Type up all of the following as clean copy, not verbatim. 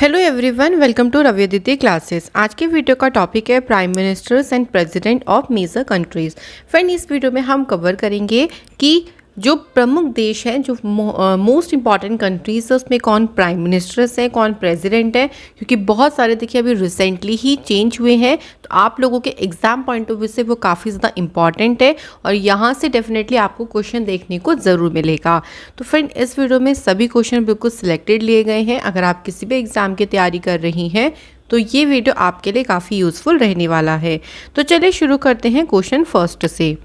Hello everyone, welcome to Ravi Aditi classes. आज के video का टॉपिक है prime ministers and president of major countries. Friend, इस वीडियो में हम कवर करेंगे कि जो प्रमुख देश हैं, जो मोस्ट इंपॉर्टेंट कंट्रीज है, उसमें कौन प्राइम मिनिस्टर्स हैं, कौन प्रेसिडेंट है, क्योंकि बहुत सारे देखिए अभी रिसेंटली ही चेंज हुए हैं। तो आप लोगों के एग्जाम पॉइंट ऑफ व्यू से वो काफ़ी ज़्यादा इंपॉर्टेंट है और यहाँ से डेफिनेटली आपको क्वेश्चन देखने को ज़रूर मिलेगा। तो फ्रेंड, इस वीडियो में सभी क्वेश्चन बिल्कुल सिलेक्टेड लिए गए हैं। अगर आप किसी भी एग्ज़ाम की तैयारी कर रही हैं तो ये वीडियो आपके लिए काफ़ी यूज़फुल रहने वाला है। तो चलिए शुरू करते हैं क्वेश्चन फर्स्ट से।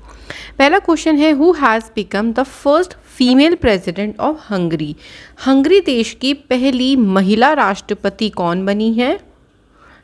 पहला क्वेश्चन है, who has become the first female president of Hungary. Hungary देश की पहली महिला राष्ट्रपति कौन बनी है?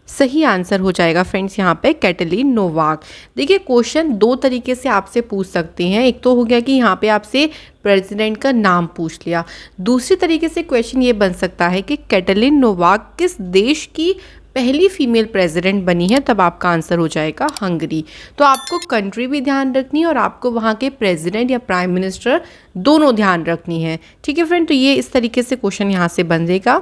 सही आंसर हो जाएगा फ्रेंड्स यहाँ पे कैटलीन नोवाक। देखिए, क्वेश्चन दो तरीके से आपसे पूछ सकते हैं। एक तो हो गया कि यहाँ पे आपसे प्रेसिडेंट का नाम पूछ लिया। दूसरी तरीके से क्वेश्चन ये बन सकता है कि कैटलीन नोवाक किस देश की पहली फीमेल प्रेसिडेंट बनी है, तब आपका आंसर हो जाएगा हंगरी। तो आपको कंट्री भी ध्यान रखनी है और आपको वहाँ के प्रेसिडेंट या प्राइम मिनिस्टर दोनों ध्यान रखनी है। ठीक है फ्रेंड, तो ये इस तरीके से क्वेश्चन यहाँ से बनेगा।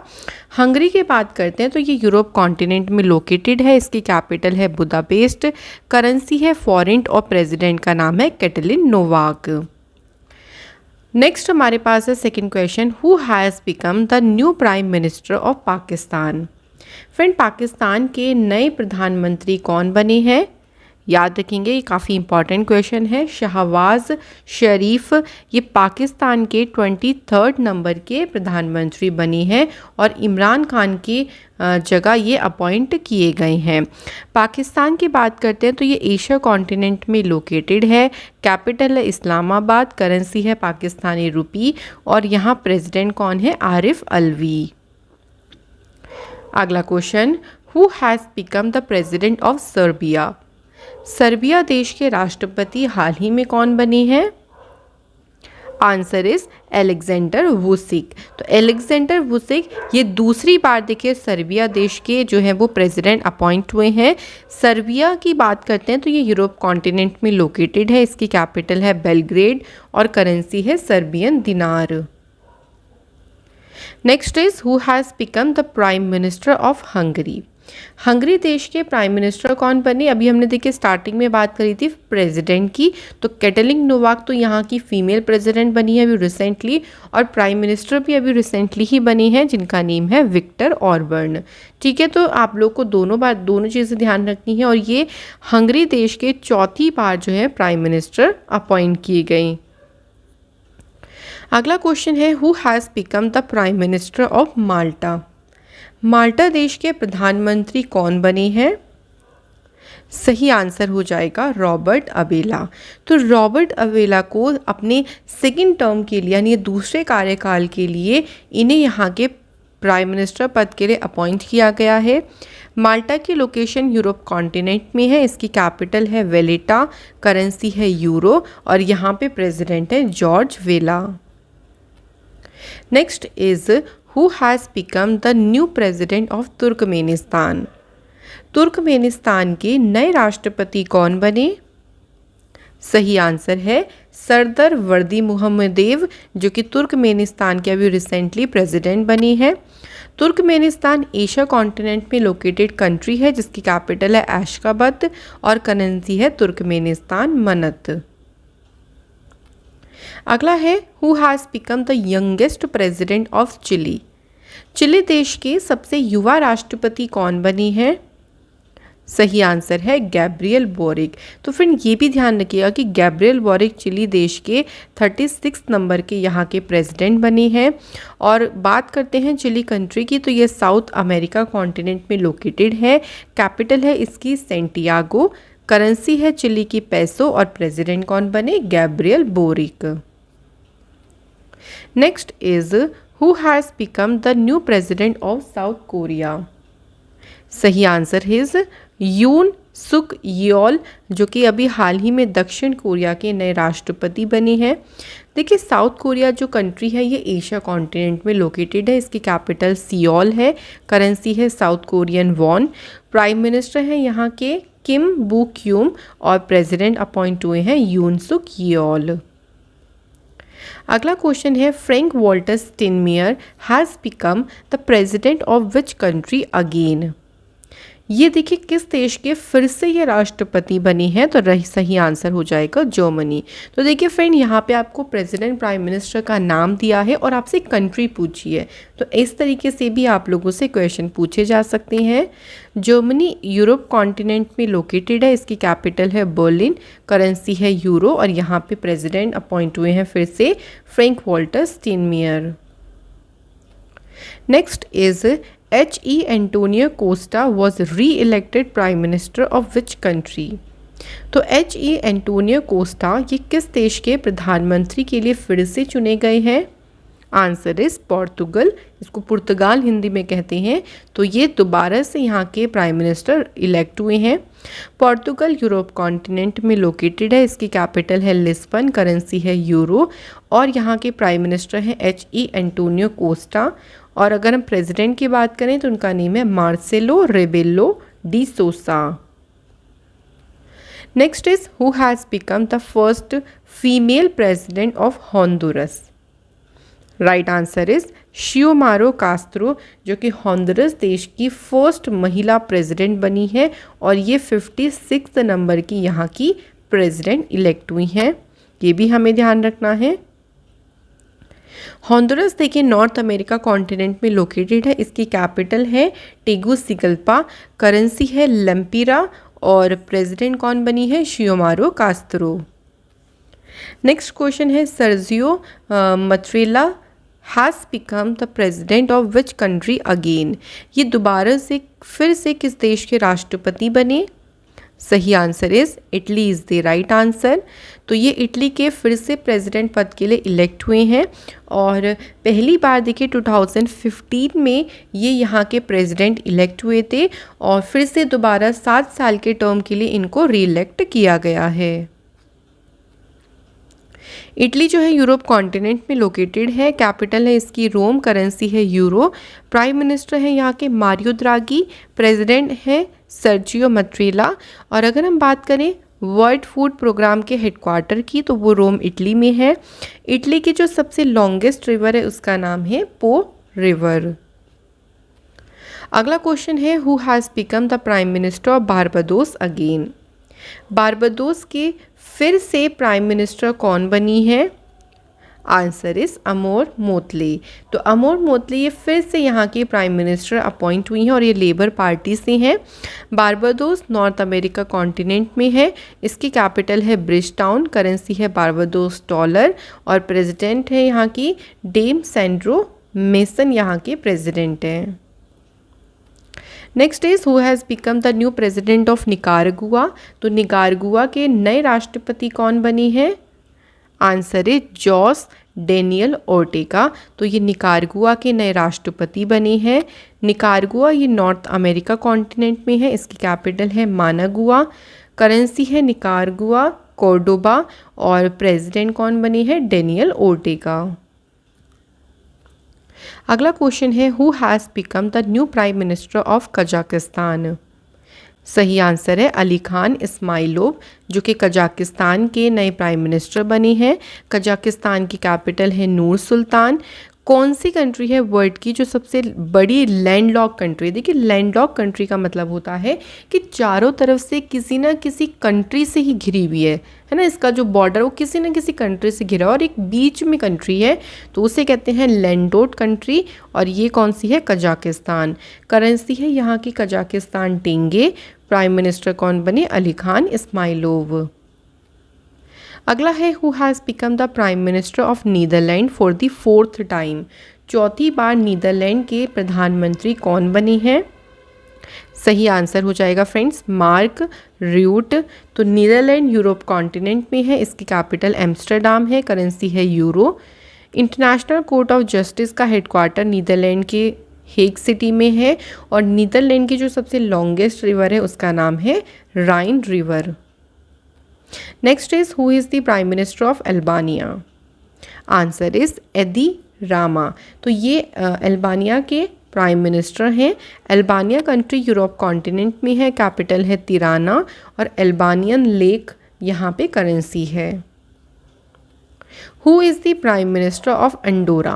हंगरी की बात करते हैं तो ये यूरोप कॉन्टिनेंट में लोकेटेड है। इसकी कैपिटल है बुदापेस्ट, करेंसी है फॉरेंट और प्रेसिडेंट का नाम है कैटलीन नोवाक। नेक्स्ट हमारे पास है second question, who has become the new prime minister of Pakistan. Friend, Pakistan के नए प्रधानमंत्री कौन बने हैं? याद रखेंगे, ये काफ़ी इंपॉर्टेंट क्वेश्चन है। शहबाज शरीफ ये पाकिस्तान के 23rd नंबर के प्रधानमंत्री बने हैं और इमरान खान की जगह ये अपॉइंट किए गए हैं। पाकिस्तान की बात करते हैं तो ये एशिया कॉन्टिनेंट में लोकेटेड है। कैपिटल है इस्लामाबाद, करेंसी है पाकिस्तानी रुपी और यहाँ प्रेसिडेंट कौन है? आरिफ अलवी। अगला question, who has become the president of Serbia. Serbia देश के राष्ट्रपति हाल ही में कौन बने हैं? Answer is Alexander Vucic. तो एलेक्जेंडर वुसिक ये दूसरी बार देखिए सर्बिया देश के जो है वो प्रेसिडेंट अपॉइंट हुए हैं। सर्बिया की बात करते हैं तो ये यूरोप कॉन्टिनेंट में लोकेटेड है। इसकी कैपिटल है बेलग्रेड और करेंसी है सर्बियन दिनार। Next is, who has become the prime minister of Hungary. Hungary देश के प्राइम मिनिस्टर कौन बने? अभी हमने देखिए स्टार्टिंग में बात करी थी प्रेसिडेंट की, तो कैटलीन नोवाक तो यहाँ की फीमेल प्रेसिडेंट बनी है अभी रिसेंटली, और प्राइम मिनिस्टर भी अभी रिसेंटली ही बने हैं जिनका नेम है विक्टर ऑर्बन। ठीक है, तो आप लोग को दोनों चीज़ें ध्यान रखनी है और ये हंगरी देश के चौथी बार जो है प्राइम मिनिस्टर अपॉइंट किए गए। अगला क्वेश्चन है, who has become the prime minister of Malta. Malta देश के प्रधानमंत्री कौन बने हैं? सही आंसर हो जाएगा रॉबर्ट अबेला। तो रॉबर्ट अबेला को अपने सेकंड टर्म के लिए यानी दूसरे कार्यकाल के लिए इन्हें यहाँ के प्राइम मिनिस्टर पद के लिए अपॉइंट किया गया है। माल्टा की लोकेशन यूरोप कॉन्टिनेंट में है। इसकी कैपिटल है वेलेटा, करेंसी है यूरो और यहाँ पे प्रेसिडेंट है जॉर्ज वेला। Next is, who has become the new president of Turkmenistan. Turkmenistan के नए राष्ट्रपति कौन बने? सही आंसर है सरदर वर्दी मुहम्मदेव, जो कि तुर्कमेनिस्तान के अभी रिसेंटली प्रेसिडेंट बने हैं। तुर्कमेनिस्तान एशिया कॉन्टिनेंट में लोकेटेड कंट्री है जिसकी कैपिटल है एशकाबद और करेंसी है तुर्कमेनिस्तान मनत। अगला है, who has become the youngest president of Chile. Chile देश के सबसे युवा राष्ट्रपति कौन बने हैं? सही आंसर है गैब्रियल बोरिक। तो फिर ये भी ध्यान रखिएगा कि गैब्रियल बोरिक चिली देश के 36 नंबर के यहाँ के प्रेसिडेंट बने हैं। और बात करते हैं चिली कंट्री की, तो ये साउथ अमेरिका कॉन्टिनेंट में लोकेटेड है। कैपिटल है इसकी सेंटियागो, करेंसी है चिली की पैसो और प्रेसिडेंट कौन बने? Gabriel boric. Next is, who has become the new president of south Korea. सही आंसर इज यून सुक योल, जो कि अभी हाल ही में दक्षिण कोरिया के नए राष्ट्रपति बने हैं। देखिए, साउथ कोरिया जो कंट्री है ये एशिया कॉन्टिनेंट में लोकेटेड है। इसकी कैपिटल सियोल है, करेंसी है south Korean von, prime minister हैं यहाँ के किम बू क्यूम और प्रेसिडेंट अपॉइंट हुए हैं यून सुक योल। अगला क्वेश्चन है Frank Walter Steinmeier has become the president of which country again. ये देखिए किस देश के फिर से ये राष्ट्रपति बने हैं, तो सही आंसर हो जाएगा जर्मनी। तो देखिए फ्रेंड, यहाँ पे आपको प्रेसिडेंट प्राइम मिनिस्टर का नाम दिया है और आपसे कंट्री पूछी है, तो इस तरीके से भी आप लोगों से क्वेश्चन पूछे जा सकते हैं। जर्मनी यूरोप कॉन्टिनेंट में लोकेटेड है, इसकी कैपिटल है बर्लिन, करेंसी है यूरो और यहाँ पे प्रेसिडेंट अपॉइंट हुए हैं फिर से Frank Walter Steinmeier. Next is H.E. Antonio Costa was re-elected Prime Minister of which country? तो H.E. एंटोनियो कोस्टा ये किस देश के प्रधानमंत्री के लिए फिर से चुने गए हैं? आंसर इज पोर्तुगल, इसको पुर्तगाल हिंदी में कहते हैं। तो ये दोबारा से यहाँ के प्राइम मिनिस्टर इलेक्ट हुए हैं। पोर्तुगल यूरोप कॉन्टिनेंट में लोकेटेड है, इसकी कैपिटल है लिस्बन, करेंसी है यूरो और यहाँ के प्राइम मिनिस्टर हैं H.E. Antonio Costa. और अगर हम प्रेसिडेंट की बात करें तो उनका नेम है Marcelo Rebelo de Sousa. Next is who has become the first female president of Honduras? Right answer is Xiomara Castro, जो कि हॉन्डुरस देश की फर्स्ट महिला प्रेसिडेंट बनी है और ये 56 नंबर की यहाँ की प्रेसिडेंट इलेक्ट हुई हैं, ये भी हमें ध्यान रखना है। हॉन्डुरस देखिए नॉर्थ अमेरिका कॉन्टिनेंट में लोकेटेड है, इसकी कैपिटल है टेगुसिगल्पा, करेंसी है लेम्पिरा और प्रेसिडेंट कौन बनी है? Xiomara Castro. नेक्स्ट क्वेश्चन है Sergio Mattarella has become the president of which country again? ये दोबारा से फिर से किस देश के राष्ट्रपति बने? सही answer is Italy is the right answer. तो ये इटली के फिर से प्रेसिडेंट पद के लिए इलेक्ट हुए हैं और पहली बार देखिए 2015 में ये यहाँ के प्रेसिडेंट इलेक्ट हुए थे और फिर से दोबारा 7 साल के टर्म के लिए इनको री इलेक्ट किया गया है। इटली जो है यूरोप कॉन्टिनेंट में लोकेटेड है, कैपिटल है इसकी रोम, करेंसी है यूरो, प्राइम मिनिस्टर है यहाँ के मारियो द्रागी, प्रेसिडेंट है सर्जियो मत्रेला। और अगर हम बात करें वर्ल्ड फूड प्रोग्राम के हेडक्वार्टर की तो वो रोम इटली में है। इटली की जो सबसे लॉन्गेस्ट रिवर है उसका नाम है पो रिवर। अगला क्वेश्चन है who has become the prime minister of Barbados again? Barbados के फिर से प्राइम मिनिस्टर कौन बनी है? Answer is Amor Mottley. तो अमोर मोतले ये फिर से यहाँ के प्राइम मिनिस्टर अपॉइंट हुई हैं और ये लेबर पार्टी से हैं। बारबाडोस नॉर्थ अमेरिका कॉन्टिनेंट में है, इसकी कैपिटल है ब्रिजटाउन, करेंसी है बारबाडोस डॉलर और प्रेसिडेंट है यहाँ की डेम सैंड्रो मेसन, यहाँ के प्रेसिडेंट हैं। Next is who has become the new president of Nicaragua? तो निकारागुआ के नए राष्ट्रपति कौन बने हैं? Answer is Jose Daniel Ortega. तो ये निकारागुआ के नए राष्ट्रपति बने हैं। निकारागुआ ये नॉर्थ अमेरिका कॉन्टिनेंट में है, इसकी कैपिटल है मानागुआ, करेंसी है निकारागुआ कोर्डोबा और प्रेसिडेंट कौन बने हैं? Daniel Ortega. अगला क्वेश्चन है who has become the new prime minister of Kazakhstan? सही आंसर है अली खान इस्माइलोव, जो कि कजाकिस्तान के नए प्राइम मिनिस्टर बने हैं। कजाकिस्तान की कैपिटल है नूर सुल्तान। कौन सी कंट्री है वर्ल्ड की जो सबसे बड़ी लैंडलॉक कंट्री? देखिए लैंडलॉक कंट्री का मतलब होता है कि चारों तरफ से किसी ना किसी कंट्री से ही घिरी हुई है ना, इसका जो बॉर्डर वो किसी न किसी कंट्री से घिरा और एक बीच में कंट्री है, तो उसे कहते हैं लैंडलॉक्ड कंट्री। और ये कौन सी है? कजाकिस्तान। करेंसी है यहाँ की कजाकिस्तान टेंगे, प्राइम मिनिस्टर कौन बने? अली खान इस्माइलोव। अगला है who has become the prime minister of Netherlands for the 4th time? चौथी बार नीदरलैंड के प्रधानमंत्री कौन बने हैं? सही आंसर हो जाएगा फ्रेंड्स मार्क र्यूट। तो नीदरलैंड यूरोप कॉन्टिनेंट में है, इसकी कैपिटल एम्स्टरडाम है, करेंसी है euro. International court of justice का हेडक्वार्टर नीदरलैंड के हेग सिटी में है और नीदरलैंड की जो सबसे लॉन्गेस्ट रिवर है उसका नाम है राइन river. Next is who is the prime minister of Albania? Answer is एदी रामा। तो ये अल्बानिया के प्राइम मिनिस्टर हैं। अल्बानिया कंट्री यूरोप कॉन्टिनेंट में है, कैपिटल है तिराना और अल्बानियन लेक यहाँ पे करेंसी है। Who is the prime minister of Andorra?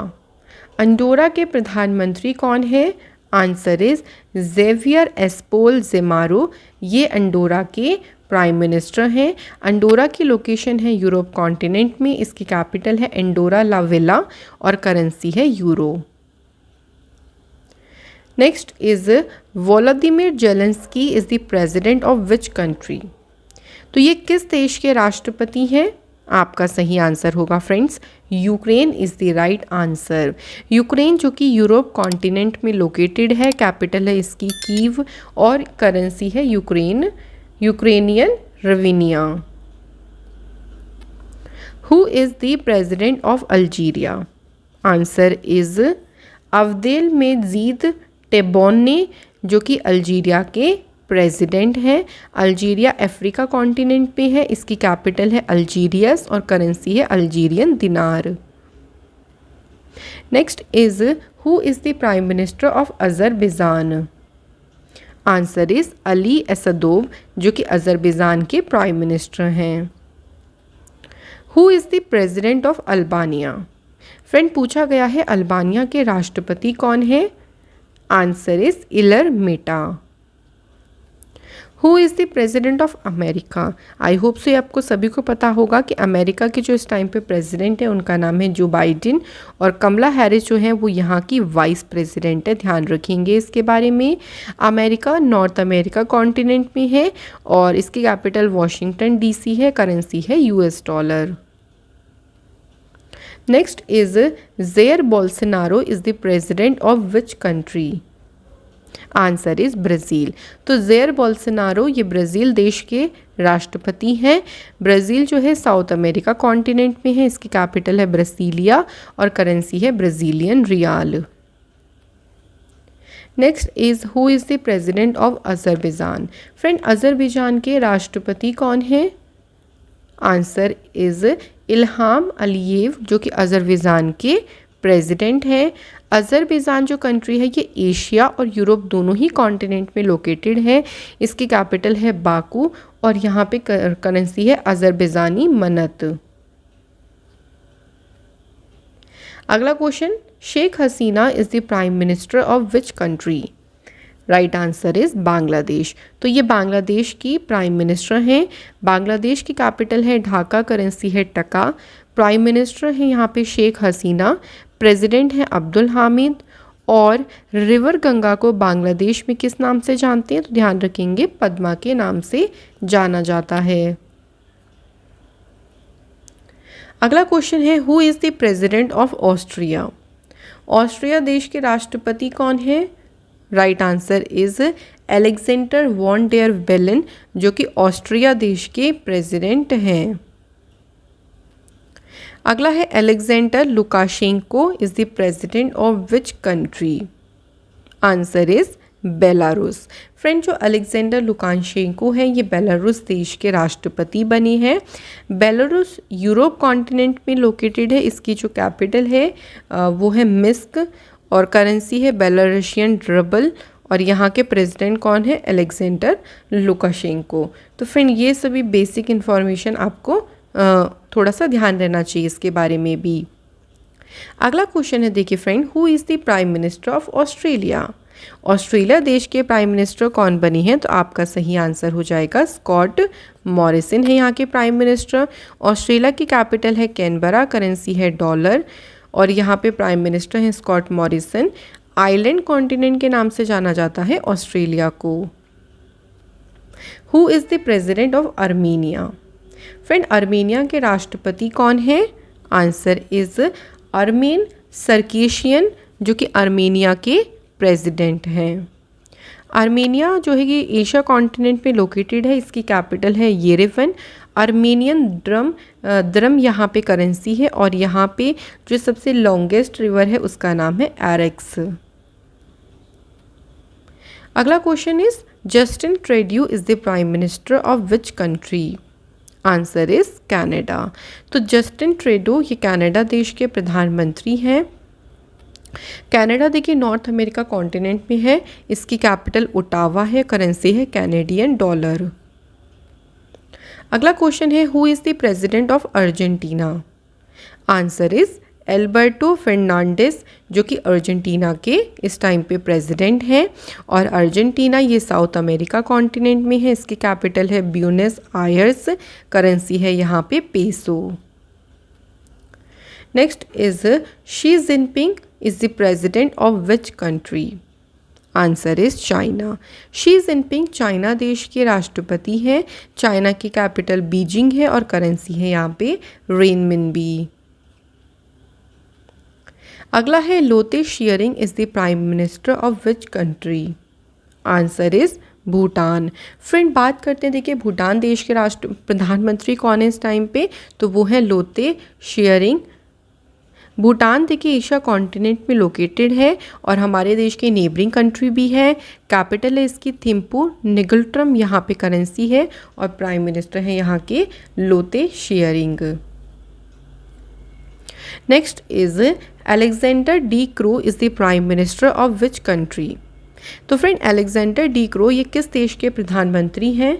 Andorra के प्रधानमंत्री कौन है? Answer is Xavier Espot Zamora. ये अंडोरा के प्राइम मिनिस्टर हैं। अंडोरा की लोकेशन है यूरोप कॉन्टिनेंट में। इसकी कैपिटल है अंडोरा ला वेला और करेंसी है euro. Next is Volodymyr Zelensky is the president of which country? तो ये किस देश के राष्ट्रपति हैं? आपका सही आंसर होगा friends, Ukraine is the right answer. Ukraine जो कि यूरोप कॉन्टिनेंट में लोकेटेड है, कैपिटल है इसकी कीव और करेंसी है Ukrainian hryvnia. Who is the president of Algeria? Answer is Abdel Madjid Tebboune, जो कि अल्जीरिया के प्रेसिडेंट है। अल्जीरिया अफ्रीका कॉन्टिनेंट पे है। इसकी कैपिटल है अल्जीरियस और करेंसी है Algerian dinar. Next is who is the prime minister of Azerbaijan? Answer is Ali Asadov, जो कि अजरबैजान के प्राइम मिनिस्टर हैं। Who is the president of Albania? Friend पूछा गया है अल्बानिया के राष्ट्रपति कौन है? Answer is Ilir Meta. Who is the president of America? I hope so आपको सभी को पता होगा कि अमेरिका के जो इस टाइम पे प्रेसिडेंट है उनका नाम है जो बाइडेन और कमला हैरिस जो है वो यहाँ की वाइस प्रेसिडेंट है। ध्यान रखेंगे इसके बारे में। अमेरिका नॉर्थ अमेरिका कॉन्टिनेंट में है और इसकी कैपिटल वॉशिंगटन डीसी है। करेंसी है US dollar. Next is Jair Bolsonaro is the president of which country? Answer is Brazil. तो जेयर बोल्सोनारो ये ब्राज़ील देश के राष्ट्रपति हैं। ब्राज़ील जो है साउथ अमेरिका कॉन्टिनेंट में है। इसकी कैपिटल है ब्रासीलिया और करेंसी है Brazilian real. Next is who is the president of Azerbaijan? Friend Azerbaijan के राष्ट्रपति कौन है? आंसर इज इल्हाम अलीयेव, जो कि अजरबैजान के प्रेसिडेंट है। अजरबैजान जो कंट्री है ये एशिया और यूरोप दोनों ही कॉन्टिनेंट में लोकेटेड है। इसकी कैपिटल है बाकू और यहाँ पे करेंसी है अजरबैजानी मनत। अगला question, Sheikh Hasina is the prime minister of which country? Right answer is Bangladesh. तो ये बांग्लादेश की प्राइम मिनिस्टर हैं। बांग्लादेश की कैपिटल है ढाका, करेंसी है टका। प्राइम मिनिस्टर हैं यहाँ पे शेख हसीना। प्रेसिडेंट हैं अब्दुल हामिद और रिवर गंगा को बांग्लादेश में किस नाम से जानते हैं? तो ध्यान रखेंगे पद्मा के नाम से जाना जाता है। अगला क्वेश्चन है who is the president of Austria? Austria देश के राष्ट्रपति कौन है? Right answer is Alexander von der Bellen, जो कि ऑस्ट्रिया देश के प्रेसिडेंट हैं। अगला है Alexander Lukashenko is the president of which country? Answer is Belarus. Friend जो अलेक्जेंडर लुकाशेंको है ये बेलारूस देश के राष्ट्रपति बने हैं। बेलारूस यूरोप कॉन्टिनेंट में लोकेटेड है। इसकी जो कैपिटल है वो है मिस्क और करेंसी है बेलारूशियन रूबल और यहाँ के प्रेसिडेंट कौन है? Alexander Lukashenko. तो फ्रेंड ये सभी बेसिक इन्फॉर्मेशन आपको थोड़ा सा ध्यान रहना चाहिए इसके बारे में भी। अगला क्वेश्चन है देखिए friend, who is the prime minister of Australia? Australia देश के प्राइम मिनिस्टर कौन बनी हैं? तो आपका सही आंसर हो जाएगा स्कॉट मॉरिसन है यहाँ के प्राइम मिनिस्टर। ऑस्ट्रेलिया की कैपिटल है कैनबरा, करेंसी है डॉलर और यहाँ पे प्राइम मिनिस्टर हैं स्कॉट मॉरिसन। आइलैंड कॉन्टिनेंट के नाम से जाना जाता है ऑस्ट्रेलिया को। Who is the president of Armenia? Friend Armenia के राष्ट्रपति कौन है? आंसर इज अरमेन सरकेशियन, जो कि आर्मीनिया के प्रेसिडेंट हैं। आर्मेनिया जो है ये एशिया कॉन्टिनेंट में लोकेटेड है। इसकी कैपिटल है येरेवन। आर्मेनियन द्रम यहाँ पे करेंसी है और यहाँ पे जो सबसे लॉन्गेस्ट रिवर है उसका नाम है एरेक्स। अगला question is Justin Trudeau is the prime minister of which country? Answer is Canada. तो जस्टिन ट्रूडो ये कनाडा देश के प्रधानमंत्री हैं। कनाडा देखिए नॉर्थ अमेरिका कॉन्टिनेंट में है। इसकी कैपिटल ओटावा है, करेंसी है कैनेडियन डॉलर। अगला क्वेश्चन है who is the president of Argentina? Answer is Alberto Fernandez, जो कि अर्जेंटीना के इस टाइम पे प्रेसिडेंट हैं। और अर्जेंटीना ये साउथ अमेरिका कॉन्टिनेंट में है। इसकी कैपिटल है ब्यूनस आयर्स। करेंसी है यहाँ पे peso. Next is Xi Jinping is the president of which country? Answer is China. Xi Jinping China देश के राष्ट्रपति हैं। चाइना की कैपिटल बीजिंग है और करेंसी है यहाँ पे रेनमिनबी। अगला है Lotay sharing is the prime minister of which country? Answer is Bhutan. Friend बात करते हैं, देखिए भूटान देश के राष्ट्र प्रधानमंत्री कौन है इस टाइम पे, तो वो है लोते शेयरिंग। भूटान देखिए एशिया कॉन्टिनेंट में लोकेटेड है और हमारे देश की नेबरिंग कंट्री भी है। कैपिटल है इसकी थिम्पू। निगल्ट्रम यहाँ पे करेंसी है और प्राइम मिनिस्टर है यहाँ के Lotay Tshering. Next is Alexander De Croo is the prime minister of which country? तो फ्रेंड अलेक्जेंडर डी क्रो ये किस देश के प्रधानमंत्री हैं?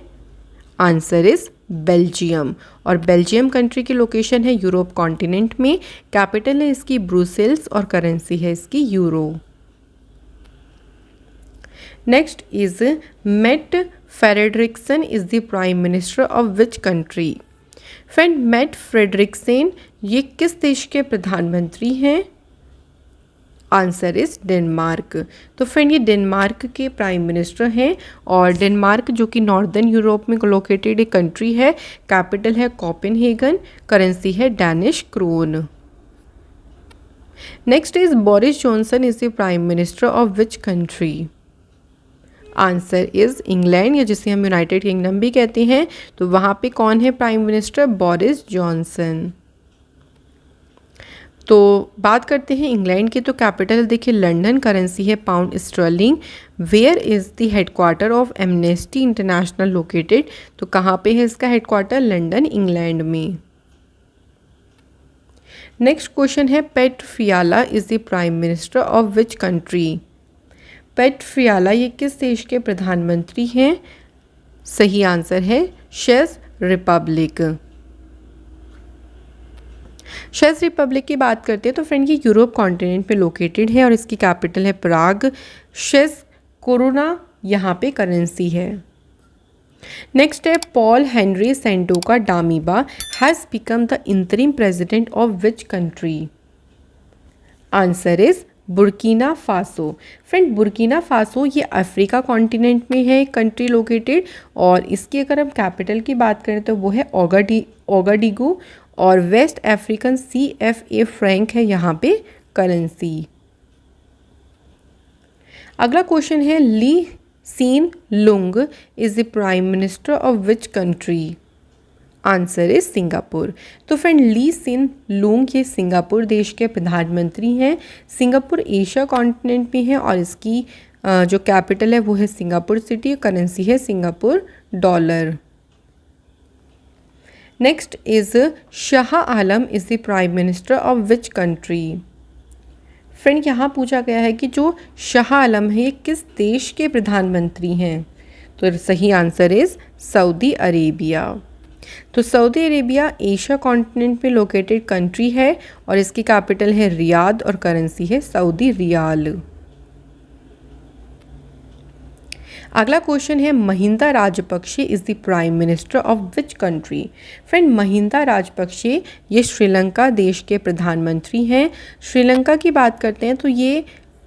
Answer is Belgium. और बेल्जियम कंट्री की लोकेशन है यूरोप कॉन्टिनेंट में। कैपिटल है इसकी ब्रुसेल्स और करेंसी है इसकी euro. Next is Mette Frederiksen is the prime minister of which country? Friend Mette Frederiksen ये किस देश के प्रधानमंत्री हैं? Answer is Denmark. तो फ्रेंड ये डेनमार्क के प्राइम मिनिस्टर हैं और डेनमार्क जो कि नॉर्दर्न यूरोप में लोकेटेड एक कंट्री है। कैपिटल है कोपेनहेगन। करेंसी है Danish krone. Next is Boris Johnson is the prime minister of which country? Answer is England, या जिसे हम यूनाइटेड किंगडम भी कहते हैं। तो वहाँ पे कौन है प्राइम मिनिस्टर? Boris Johnson. तो बात करते हैं इंग्लैंड की, तो कैपिटल देखिए लंदन। करेंसी है pound sterling. Where is the headquarter of Amnesty International located? तो कहाँ पे है इसका हेडक्वार्टर? लंदन इंग्लैंड में। नेक्स्ट क्वेश्चन है Petr Fiala is the prime minister of which country? Petr Fiala ये किस देश के प्रधानमंत्री हैं? सही आंसर है चेक रिपब्लिक। चेक रिपब्लिक की बात करते हैं तो फ्रेंड ये यूरोप कॉन्टिनेंट पे लोकेटेड है और इसकी कैपिटल है प्राग। चेक कोरोना यहाँ पे करेंसी है। नेक्स्ट है Paul Henri Sandaogo Damiba has become the interim president of which country? Answer is Burkina Faso. Friend Burkina Faso ये अफ्रीका कॉन्टिनेंट में है कंट्री लोकेटेड और इसकी अगर हम कैपिटल की बात करें तो वो है ओगाडिगो और वेस्ट अफ्रीकन CFA फ्रैंक है यहाँ पे करेंसी। अगला क्वेश्चन है Lee Hsien Loong is the prime minister of which country? Answer is Singapore. तो फ्रेंड ली सिन लूंग ये सिंगापुर देश के प्रधानमंत्री हैं। सिंगापुर एशिया कॉन्टिनेंट में है और इसकी जो कैपिटल है वो है सिंगापुर सिटी। करेंसी है Singapore dollar. Next is Shah Alam is the prime minister of which country? Friend यहाँ पूछा गया है कि जो शाह आलम है ये किस देश के प्रधानमंत्री हैं? तो सही आंसर इज सऊदी अरेबिया। तो सऊदी अरेबिया एशिया कॉन्टिनेंट में लोकेटेड कंट्री है और इसकी कैपिटल है रियाद और करेंसी है सऊदी रियाल। अगला क्वेश्चन है Mahinda Rajapaksa is the prime minister of which country? Friend Mahinda Rajapaksa ये श्रीलंका देश के प्रधानमंत्री हैं। श्रीलंका की बात करते हैं तो ये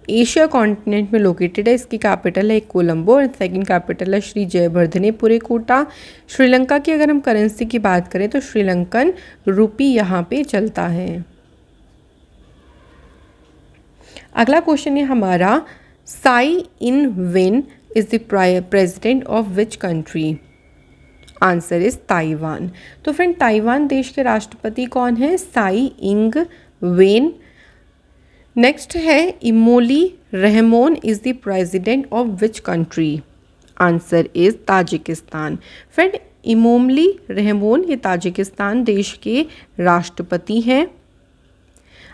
एशिया कॉन्टिनेंट में लोकेटेड है। इसकी कैपिटल है कोलंबो और सेकंड कैपिटल है श्री जयवर्धने कोटा। श्रीलंका की अगर हम करेंसी की बात करें तो श्रीलंकन रुपी यहाँ पे चलता है। अगला क्वेश्चन है हमारा Tsai Ing Wen is the president of which country? Answer is Taiwan. तो फ्रेंड ताइवान देश के राष्ट्रपति कौन है? साई इंग वेन। नेक्स्ट है Emomali Rahmon is the president of which country? Answer is Tajikistan. Friend Emomali Rahmon ये ताजिकिस्तान देश के राष्ट्रपति हैं।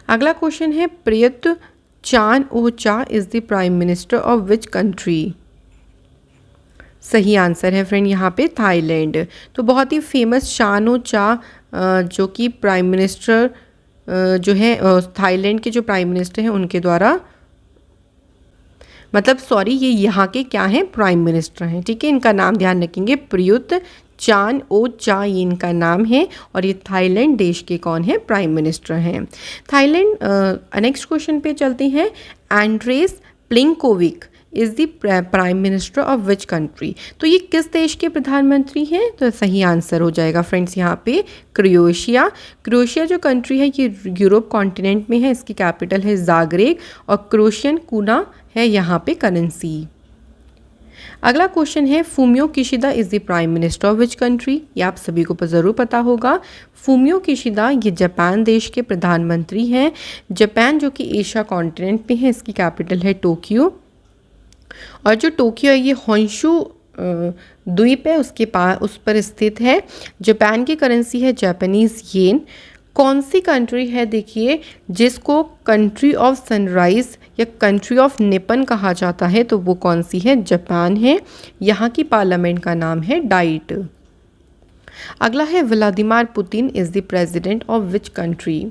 अगला क्वेश्चन है प्रयुत चान ओ चा is the prime minister of which country? सही आंसर है फ्रेंड यहाँ पे थाईलैंड। तो बहुत ही फेमस चान ओ चा जो कि प्राइम मिनिस्टर जो है थाईलैंड के जो प्राइम मिनिस्टर हैं उनके द्वारा, मतलब सॉरी, ये यहाँ के क्या हैं, प्राइम मिनिस्टर हैं, ठीक है। इनका नाम ध्यान रखेंगे, प्रयुत चान ओ चा, ये इनका नाम है, और ये थाईलैंड देश के कौन है, प्राइम मिनिस्टर हैं। थाईलैंड, नेक्स्ट क्वेश्चन पे चलते हैं। Andrej Plenkovic is the prime minister of which country. तो ये किस देश के प्रधानमंत्री हैं, तो सही आंसर हो जाएगा फ्रेंड्स यहाँ पे क्रोएशिया। क्रोएशिया जो कंट्री है ये यूरोप कॉन्टिनेंट में है, इसकी कैपिटल है जाग्रेब, और क्रोशियन कूना है यहाँ पे करेंसी। अगला क्वेश्चन है, Fumio Kishida is the prime minister of which country. ये आप सभी को ज़रूर पता होगा। फूमियो किशिदा ये जापान देश के प्रधानमंत्री हैं। जापान जो कि एशिया कॉन्टिनेंट में है, इसकी कैपिटल है टोक्यो, और जो टोक्यो है ये होंशु द्वीप है उसके पास, उस पर स्थित है। जापान की करेंसी है जापानीज येन। कौन सी कंट्री है देखिए जिसको कंट्री ऑफ सनराइज या कंट्री ऑफ निपन कहा जाता है, तो वो कौन सी है, जापान है। यहाँ की पार्लियामेंट का नाम है डाइट। अगला है, Vladimir Putin is the president of which country.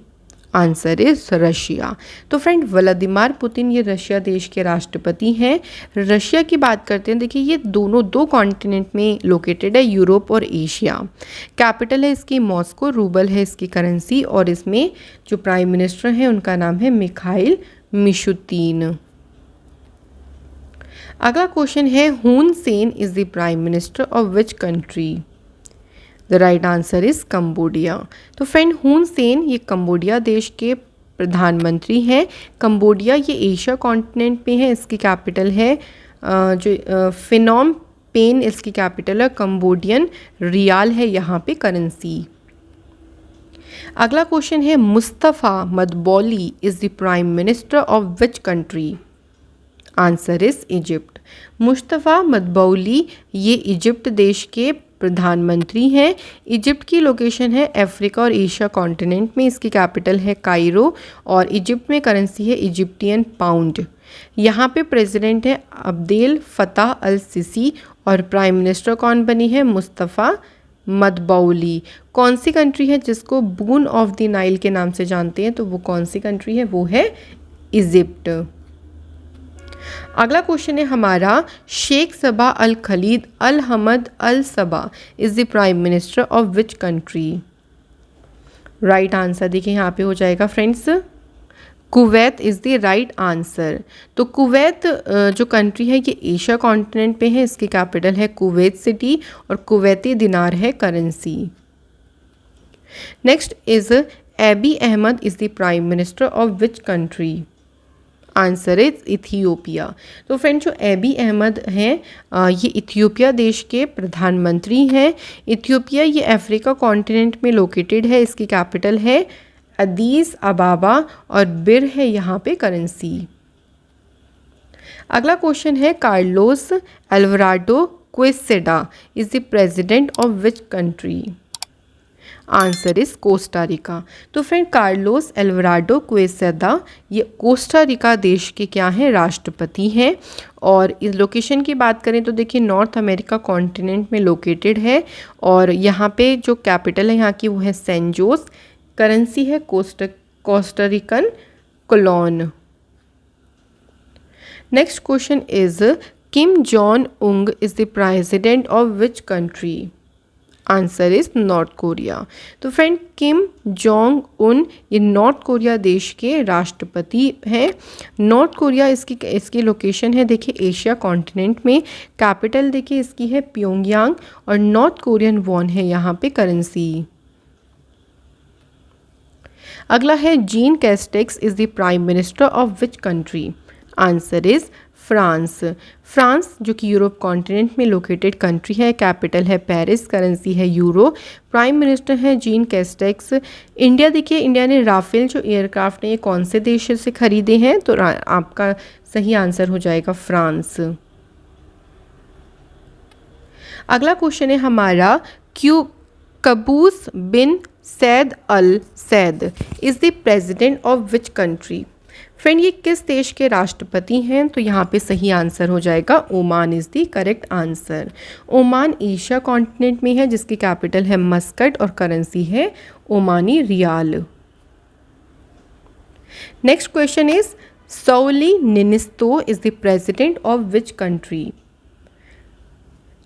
Answer is Russia. तो फ्रेंड, व्लादिमीर पुतिन ये रशिया देश के राष्ट्रपति हैं। रशिया की बात करते हैं, देखिए ये दोनों दो कॉन्टिनेंट में लोकेटेड है, यूरोप और एशिया। कैपिटल है इसकी मॉस्को, रूबल है इसकी करेंसी, और इसमें जो प्राइम मिनिस्टर हैं उनका नाम है मिखाइल मिशुतीन। अगला क्वेश्चन है, हुन Sen is the prime minister of which country. The right answer is Cambodia. तो फ्रेंड, हुन सेन ये कंबोडिया देश के प्रधानमंत्री हैं। कंबोडिया ये एशिया कॉन्टिनेंट में है, इसकी कैपिटल है जो फिनोम पेन इसकी कैपिटल है। कंबोडियन रियाल है यहाँ पे करेंसी। अगला क्वेश्चन है, Mustafa Madbouly is the prime minister of which country. Answer is Egypt. Mustafa Madbouly ये इजिप्ट देश के प्रधानमंत्री हैं। इजिप्ट की लोकेशन है अफ्रीका और एशिया कॉन्टिनेंट में, इसकी कैपिटल है कायरो, और इजिप्ट में करेंसी है इजिप्टियन पाउंड। यहाँ पे प्रेसिडेंट है अब्देल फताह अल सिसी, और प्राइम मिनिस्टर कौन बनी है, मुस्तफ़ा मदबौली। कौन सी कंट्री है जिसको बून ऑफ द नाइल के नाम से जानते हैं, तो वो कौन सी कंट्री है, वो है इजिप्ट। अगला क्वेश्चन है हमारा, Sheikh Sabah Al Khalid Al Hamad Al Sabah is the prime minister of which country. Right answer देखिए यहाँ पे हो जाएगा friends, Kuwait is the right answer. तो कुवैत जो कंट्री है ये एशिया कॉन्टिनेंट पे है, इसकी कैपिटल है कुवैत सिटी, और कुवैती दिनार है currency. Next is, Abiy Ahmed is the prime minister of which country. Answer is Ethiopia. तो फ्रेंड, जो एबी अहमद हैं ये इथियोपिया देश के प्रधानमंत्री हैं। इथियोपिया ये अफ्रीका कॉन्टिनेंट में लोकेटेड है, इसकी कैपिटल है अदीस अबाबा, और बिर है यहाँ पे करेंसी। अगला क्वेश्चन है, Carlos Alvarado Quesada is the president of which country. Answer is Costa Rica. तो फ्रेंड, कार्लोस अल्वाराडो क्वेसेदा ये कोस्टा रिका देश के क्या हैं, राष्ट्रपति हैं। और इस लोकेशन की बात करें तो देखिए नॉर्थ अमेरिका कॉन्टिनेंट में लोकेटेड है, और यहाँ पे जो कैपिटल है यहाँ की वो है सैन जोस, करेंसी है Costa Rican colon. Next question is, Kim Jong Un is the president of which country. Answer is North Korea. तो फ्रेंड, किम जोंग उन ये नॉर्थ कोरिया देश के राष्ट्रपति हैं। नॉर्थ कोरिया इसकी लोकेशन है देखिए एशिया कॉन्टिनेंट में, कैपिटल देखिए इसकी है प्योंगयांग, और नॉर्थ कोरियन वॉन है यहाँ पे करेंसी। अगला है, gene Castex is the prime minister of which country. Answer is France. France जो कि यूरोप कॉन्टिनेंट में लोकेटेड कंट्री है, कैपिटल है पेरिस, करेंसी है यूरो, प्राइम मिनिस्टर है जीन कैस्टेक्स। इंडिया देखिए, इंडिया ने राफेल जो एयरक्राफ्ट हैं ये कौन से देश से खरीदे हैं, तो आपका सही आंसर हो जाएगा फ्रांस। अगला क्वेश्चन है हमारा, Qaboos bin Said Al Said is the president of which country. Friend, ये किस देश के राष्ट्रपति हैं, तो यहाँ पे सही आंसर हो जाएगा Oman is the correct answer. Oman Asia continent में है, जिसकी कैपिटल है मस्कट, और करेंसी है Omani rial. Next question is Sauli Niinisto is the president of which country.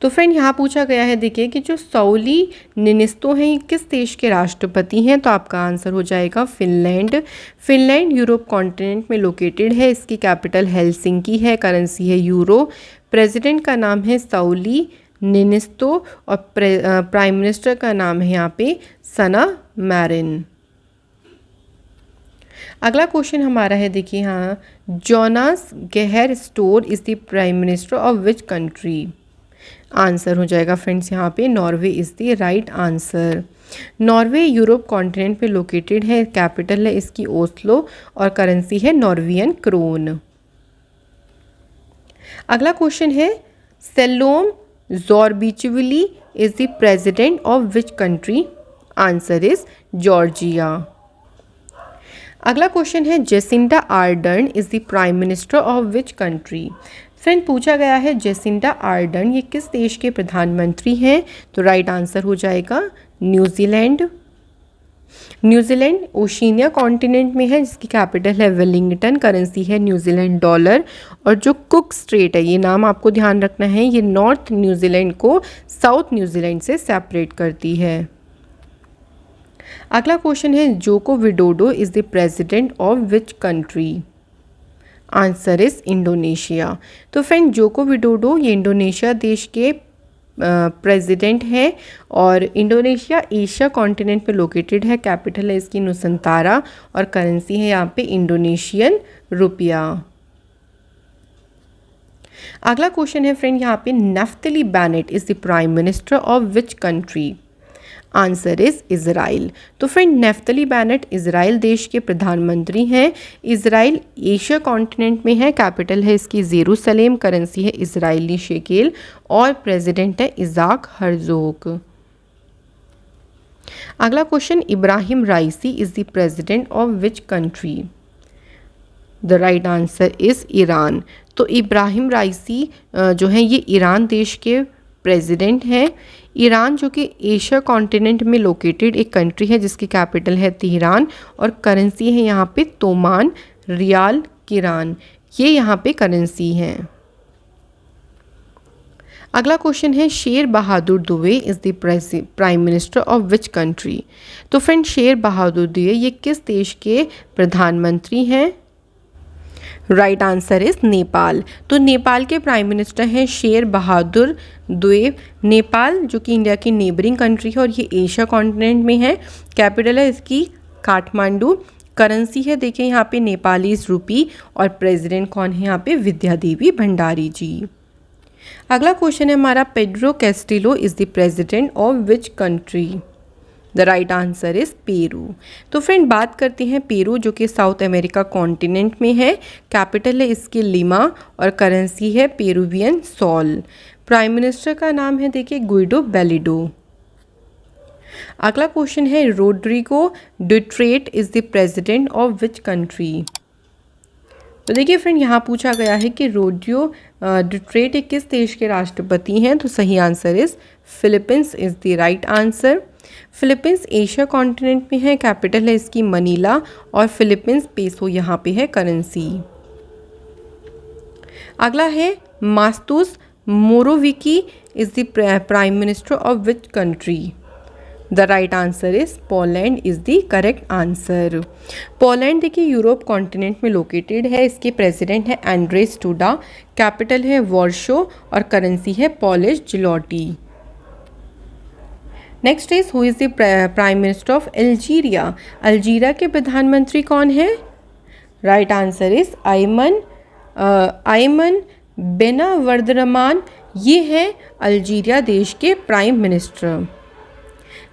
तो फ्रेंड यहाँ पूछा गया है, देखिए कि जो सौली निनिस्तो हैं ये किस देश के राष्ट्रपति हैं। तो आपका आंसर हो जाएगा फिनलैंड। फिनलैंड यूरोप कॉन्टिनेंट में लोकेटेड है, इसकी कैपिटल हेलसिंकी है, करेंसी है यूरो। प्रेसिडेंट का नाम है सौली निनिस्तो और प्राइम मिनिस्टर का नाम है यहाँ पे सना मैरिन। अगला क्वेश्चन हमारा है, देखिए हाँ, Jonas Gahr Store is the prime minister of which country. Answer हो जाएगा फ्रेंड्स यहाँ पे Norway is the right answer. Norway Europe continent पे लोकेटेड है, कैपिटल है इसकी ओस्लो और करेंसी है नॉर्वियन क्रोन। अगला क्वेश्चन है, Salome Zourabichvili is the president of which country. Answer is Georgia. अगला क्वेश्चन है, Jacinda Ardern is the prime minister of which country. Friend पूछा गया है जेसिंडा आर्डर्न ये किस देश के प्रधानमंत्री हैं। तो राइट आंसर हो जाएगा न्यूजीलैंड। न्यूजीलैंड ओशिनिया कॉन्टिनेंट में है, जिसकी कैपिटल है वेलिंगटन, करेंसी है न्यूजीलैंड डॉलर। और जो कुक स्ट्रेट है, ये नाम आपको ध्यान रखना है, ये नॉर्थ न्यूजीलैंड को साउथ न्यूजीलैंड से सेपरेट करती है। अगला क्वेश्चन है, Joko Widodo is the president of which country. Answer is Indonesia. तो फ्रेंड जोको विडोडो ये इंडोनेशिया देश के प्रेसिडेंट हैं और इंडोनेशिया एशिया कॉन्टिनेंट पे लोकेटेड है, कैपिटल है इसकी नुसंतारा और करेंसी है यहाँ पे इंडोनेशियन रुपया। अगला क्वेश्चन है फ्रेंड यहाँ पे, Naftali Bennett is the prime minister of which country. Answer is Israel. तो फ्रेंड नफ्तली बेनेट इज़राइल देश के प्रधानमंत्री हैं। इज़राइल एशिया कॉन्टिनेंट में है, कैपिटल है इसकी जेरूसलेम, करेंसी है इज़राइली शेकेल और प्रेसिडेंट है इज़ाक हर्जोग। अगला question, Ibrahim राइसी is the president of which country. The right answer is Iran. तो इब्राहिम राइसी जो है ये ईरान देश के प्रेसिडेंट हैं। ईरान जो कि एशिया कॉन्टिनेंट में लोकेटेड एक कंट्री है, जिसकी कैपिटल है तेहरान और करेंसी है यहाँ पे तोमान रियाल किरान, ये यहाँ पे करेंसी है। अगला क्वेश्चन है, Sher Bahadur Deuba is the prime minister of which country. तो फ्रेंड शेर बहादुर दुबे ये किस देश के प्रधानमंत्री हैं। Right answer is Nepal. तो नेपाल के प्राइम मिनिस्टर हैं शेर बहादुर दुबे। नेपाल जो कि इंडिया की नेबरिंग कंट्री है और ये एशिया कॉन्टिनेंट में है, कैपिटल है इसकी काठमांडू, करेंसी है देखिए यहाँ पे नेपालीज रुपी और प्रेसिडेंट कौन है यहाँ पे विद्या देवी भंडारी जी। अगला क्वेश्चन है हमारा, Pedro Castillo is the president of which country. The right answer is Peru. तो फ्रेंड बात करते हैं पेरू जो कि साउथ अमेरिका कॉन्टिनेंट में है, कैपिटल है इसकी लिमा और करेंसी है पेरुवियन सॉल। प्राइम मिनिस्टर का नाम है देखिए गुइडो बेलिडो। अगला क्वेश्चन है, Rodrigo Duterte is the president of which country. तो देखिए फ्रेंड यहाँ पूछा गया है कि रोड्रिगो डुटेर्टे किस देश के राष्ट्रपति हैं। तो सही answer is Philippines is the right answer. Philippines Asia continent में है, कैपिटल है इसकी मनीला और फिलीपींस पेसो यहाँ पे है करेंसी। अगला है, Mateusz Morawiecki is the prime minister of which country. The right answer is Poland is the correct answer. Poland देखिए यूरोप कॉन्टिनेंट में लोकेटेड है, इसके प्रेसिडेंट है एंड्रेस डूडा, कैपिटल है वॉर्शो और करेंसी है Polish zloty. Next is, who is the prime minister of Algeria. Algeria के प्रधानमंत्री कौन है। Right answer is Aymen Benabderrahmane, ये है अल्जीरिया देश के प्राइम मिनिस्टर।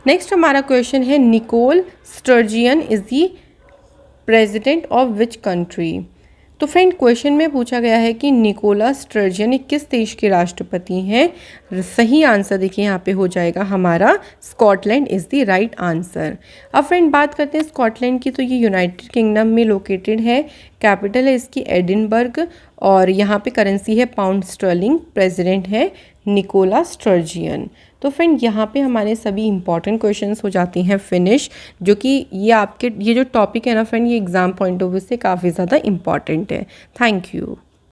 नेक्स्ट हमारा क्वेश्चन है, Nicola Sturgeon is the president of which country. तो फ्रेंड क्वेश्चन में पूछा गया है कि निकोला स्टर्जियन किस देश के राष्ट्रपति हैं। सही आंसर देखिए यहाँ पे हो जाएगा हमारा Scotland is the right answer. अब फ्रेंड बात करते हैं स्कॉटलैंड की, तो ये यूनाइटेड किंगडम में लोकेटेड है, कैपिटल है इसकी एडिनबर्ग और यहाँ पे करेंसी है पाउंड स्टर्लिंग, प्रेसिडेंट है निकोला स्टर्जियन। तो फ्रेंड यहाँ पे हमारे सभी इंपॉर्टेंट क्वेश्चंस हो जाते हैं फिनिश, जो कि ये जो टॉपिक है ना फ्रेंड, ये एग्ज़ाम पॉइंट ऑफ व्यू से काफ़ी ज़्यादा इंपॉर्टेंट है। Thank you.